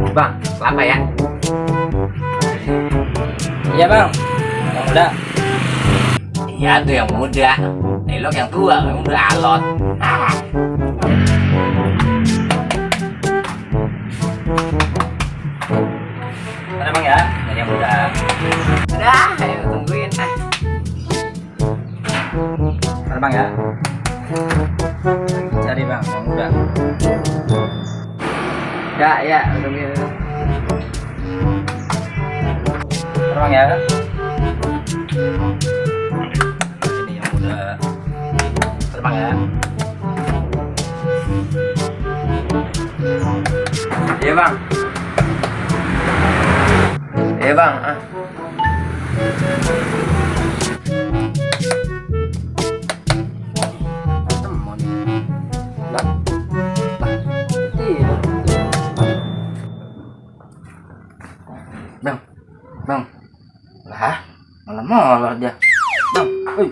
Bang, kelapa ya? Iya bang, yang muda. Iya tuh yang muda. Elok yang tua, yang udah alot. Ada bang ya, yang muda. Udah, ayo tungguin. Ada bang ya. Cari bang, yang muda. Ya, tungguin. Ada bang ya. Ini yang muda. Ada bang ya. Iya bang. Iya bang. Temen. Lah. Iya. Bang. Lah, malah dia. Bang, hei.